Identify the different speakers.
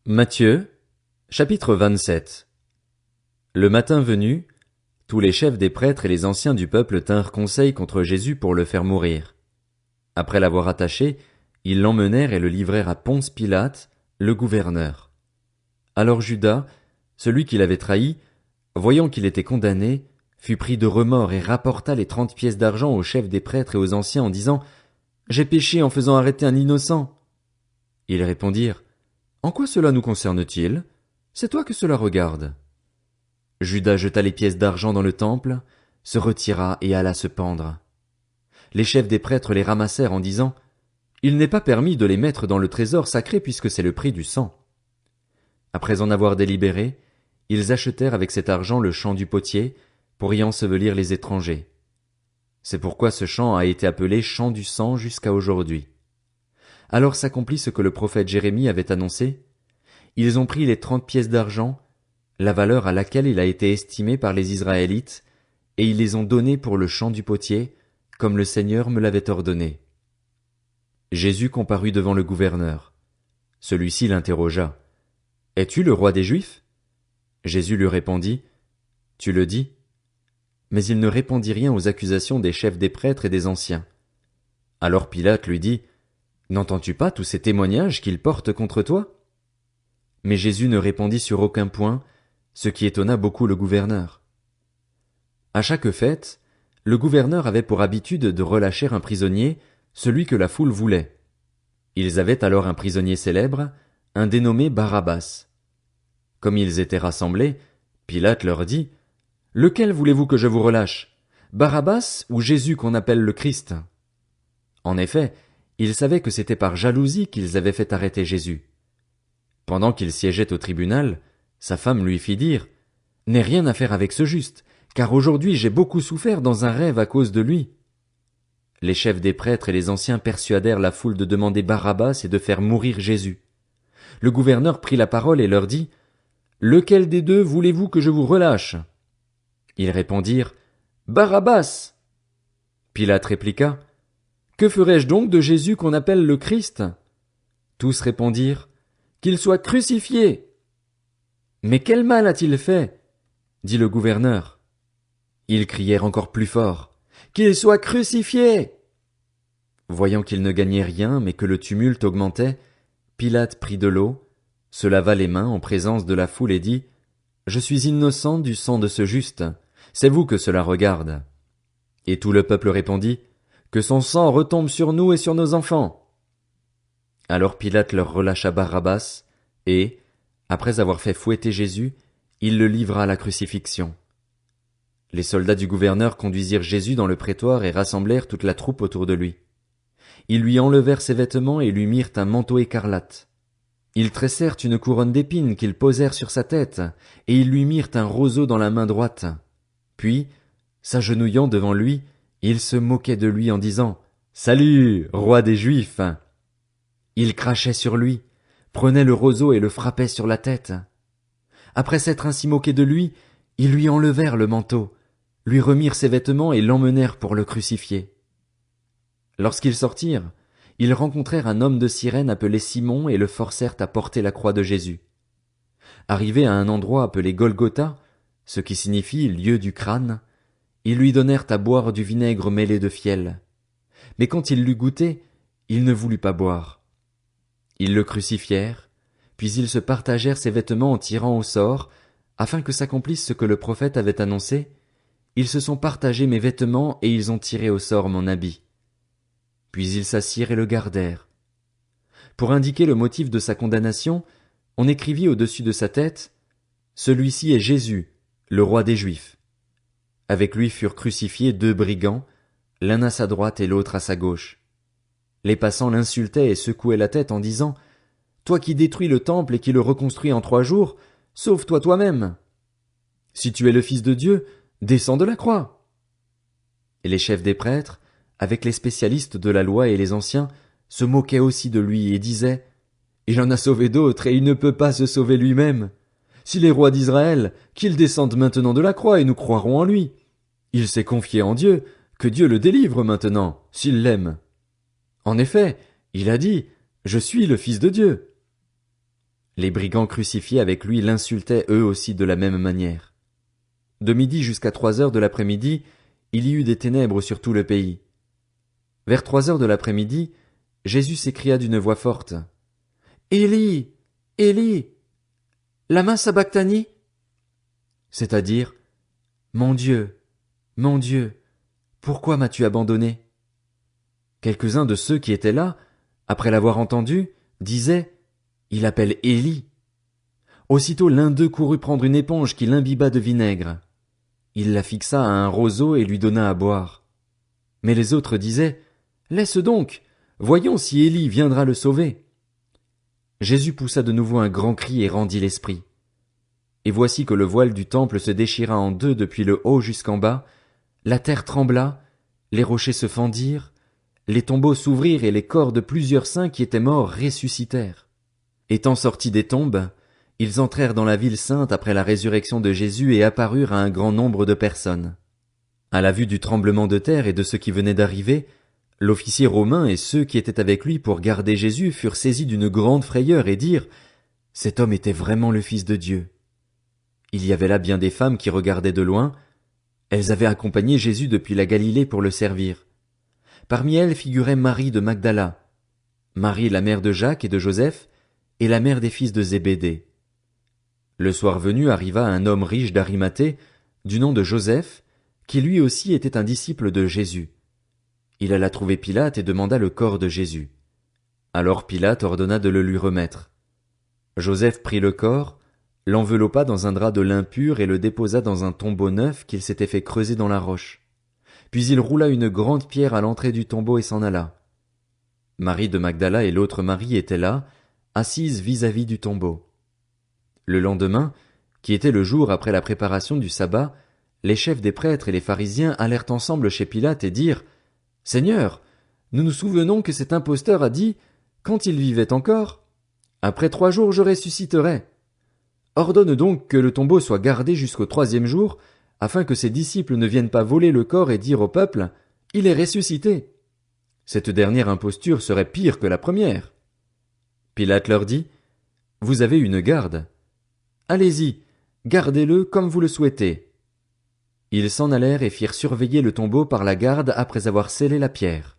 Speaker 1: Matthieu, chapitre 27. Le matin venu, tous les chefs des prêtres et les anciens du peuple tinrent conseil contre Jésus pour le faire mourir. Après l'avoir attaché, ils l'emmenèrent et le livrèrent à Ponce Pilate, le gouverneur. Alors Judas, celui qui l'avait trahi, voyant qu'il était condamné, fut pris de remords et rapporta les 30 pièces d'argent aux chefs des prêtres et aux anciens en disant: J'ai péché en faisant arrêter un innocent. Ils répondirent: En quoi cela nous concerne-t-il? C'est toi que cela regarde. Judas jeta les pièces d'argent dans le temple, se retira et alla se pendre. Les chefs des prêtres les ramassèrent en disant: Il n'est pas permis de les mettre dans le trésor sacré puisque c'est le prix du sang. Après en avoir délibéré, ils achetèrent avec cet argent le champ du potier pour y ensevelir les étrangers. C'est pourquoi ce champ a été appelé champ du sang jusqu'à aujourd'hui. Alors s'accomplit ce que le prophète Jérémie avait annoncé. Ils ont pris les 30 pièces d'argent, la valeur à laquelle il a été estimé par les Israélites, et ils les ont données pour le champ du potier, comme le Seigneur me l'avait ordonné. Jésus comparut devant le gouverneur. Celui-ci l'interrogea. Es-tu le roi des Juifs? Jésus lui répondit: Tu le dis. Mais il ne répondit rien aux accusations des chefs des prêtres et des anciens. Alors Pilate lui dit: N'entends-tu pas tous ces témoignages qu'ils portent contre toi? Mais Jésus ne répondit sur aucun point, ce qui étonna beaucoup le gouverneur. À chaque fête, le gouverneur avait pour habitude de relâcher un prisonnier, celui que la foule voulait. Ils avaient alors un prisonnier célèbre, un dénommé Barabbas. Comme ils étaient rassemblés, Pilate leur dit: Lequel voulez-vous que je vous relâche, Barabbas ou Jésus qu'on appelle le Christ? En effet, ils savaient que c'était par jalousie qu'ils avaient fait arrêter Jésus. Pendant qu'il siégeait au tribunal, sa femme lui fit dire: N'aie rien à faire avec ce juste, car aujourd'hui j'ai beaucoup souffert dans un rêve à cause de lui. Les chefs des prêtres et les anciens persuadèrent la foule de demander Barabbas et de faire mourir Jésus. Le gouverneur prit la parole et leur dit: Lequel des deux voulez-vous que je vous relâche? Ils répondirent: Barabbas. Pilate répliqua: Que ferai-je donc de Jésus qu'on appelle le Christ? Tous répondirent: Qu'il soit crucifié. Mais quel mal a-t-il fait? Dit le gouverneur. Ils crièrent encore plus fort: Qu'il soit crucifié. Voyant qu'ils ne gagnaient rien, mais que le tumulte augmentait, Pilate prit de l'eau, se lava les mains en présence de la foule et dit: Je suis innocent du sang de ce juste, c'est vous que cela regarde. Et tout le peuple répondit: Que son sang retombe sur nous et sur nos enfants. Alors Pilate leur relâcha Barabbas, et, après avoir fait fouetter Jésus, il le livra à la crucifixion. Les soldats du gouverneur conduisirent Jésus dans le prétoire et rassemblèrent toute la troupe autour de lui. Ils lui enlevèrent ses vêtements et lui mirent un manteau écarlate. Ils tressèrent une couronne d'épines qu'ils posèrent sur sa tête, et ils lui mirent un roseau dans la main droite. Puis, s'agenouillant devant lui, ils se moquaient de lui en disant: Salut, roi des Juifs! Ils crachaient sur lui, prenaient le roseau et le frappaient sur la tête. Après s'être ainsi moqués de lui, ils lui enlevèrent le manteau, lui remirent ses vêtements et l'emmenèrent pour le crucifier. Lorsqu'ils sortirent, ils rencontrèrent un homme de Cyrène appelé Simon et le forcèrent à porter la croix de Jésus. Arrivés à un endroit appelé Golgotha, ce qui signifie lieu du crâne, ils lui donnèrent à boire du vinaigre mêlé de fiel. Mais quand il l'eut goûté, il ne voulut pas boire. Ils le crucifièrent, puis ils se partagèrent ses vêtements en tirant au sort, afin que s'accomplisse ce que le prophète avait annoncé: Ils se sont partagés mes vêtements et ils ont tiré au sort mon habit. Puis ils s'assirent et le gardèrent. Pour indiquer le motif de sa condamnation, on écrivit au-dessus de sa tête: Celui-ci est Jésus, le roi des Juifs. Avec lui furent crucifiés 2 brigands, l'un à sa droite et l'autre à sa gauche. Les passants l'insultaient et secouaient la tête en disant: Toi qui détruis le temple et qui le reconstruis en 3 jours, sauve-toi toi-même. Si tu es le Fils de Dieu, descends de la croix. Et les chefs des prêtres, avec les spécialistes de la loi et les anciens, se moquaient aussi de lui et disaient: Il en a sauvé d'autres et il ne peut pas se sauver lui-même. S'il est roi d'Israël, qu'il descende maintenant de la croix et nous croirons en lui. Il s'est confié en Dieu, que Dieu le délivre maintenant, s'il l'aime. En effet, il a dit: Je suis le Fils de Dieu. Les brigands crucifiés avec lui l'insultaient eux aussi de la même manière. De midi jusqu'à 3 heures de l'après-midi, il y eut des ténèbres sur tout le pays. Vers 3 heures de l'après-midi, Jésus s'écria d'une voix forte. Élie, Élie, lama sabachthani? C'est-à-dire, mon Dieu, pourquoi m'as-tu abandonné? Quelques-uns de ceux qui étaient là, après l'avoir entendu, disaient, il appelle Élie. Aussitôt l'un d'eux courut prendre une éponge qu'il imbiba de vinaigre. Il la fixa à un roseau et lui donna à boire. Mais les autres disaient, laisse donc, voyons si Élie viendra le sauver. Jésus poussa de nouveau un grand cri et rendit l'esprit. Et voici que le voile du temple se déchira en deux depuis le haut jusqu'en bas, la terre trembla, les rochers se fendirent, les tombeaux s'ouvrirent et les corps de plusieurs saints qui étaient morts ressuscitèrent. Étant sortis des tombes, ils entrèrent dans la ville sainte après la résurrection de Jésus et apparurent à un grand nombre de personnes. À la vue du tremblement de terre et de ce qui venait d'arriver, l'officier romain et ceux qui étaient avec lui pour garder Jésus furent saisis d'une grande frayeur et dirent « Cet homme était vraiment le Fils de Dieu ». Il y avait là bien des femmes qui regardaient de loin. Elles avaient accompagné Jésus depuis la Galilée pour le servir. Parmi elles figurait Marie de Magdala, Marie la mère de Jacques et de Joseph, et la mère des fils de Zébédée. Le soir venu arriva un homme riche d'Arimathée, du nom de Joseph, qui lui aussi était un disciple de Jésus. Il alla trouver Pilate et demanda le corps de Jésus. Alors Pilate ordonna de le lui remettre. Joseph prit le corps, l'enveloppa dans un drap de lin pur et le déposa dans un tombeau neuf qu'il s'était fait creuser dans la roche. Puis il roula une grande pierre à l'entrée du tombeau et s'en alla. Marie de Magdala et l'autre Marie étaient là, assises vis-à-vis du tombeau. Le lendemain, qui était le jour après la préparation du sabbat, les chefs des prêtres et les pharisiens allèrent ensemble chez Pilate et dirent « Seigneur, nous nous souvenons que cet imposteur a dit, quand il vivait encore, « Après 3 jours je ressusciterai ». Ordonne donc que le tombeau soit gardé jusqu'au 3e jour, afin que ses disciples ne viennent pas voler le corps et dire au peuple « Il est ressuscité ». Cette dernière imposture serait pire que la première. Pilate leur dit « Vous avez une garde. Allez-y, gardez-le comme vous le souhaitez. » Ils s'en allèrent et firent surveiller le tombeau par la garde après avoir scellé la pierre.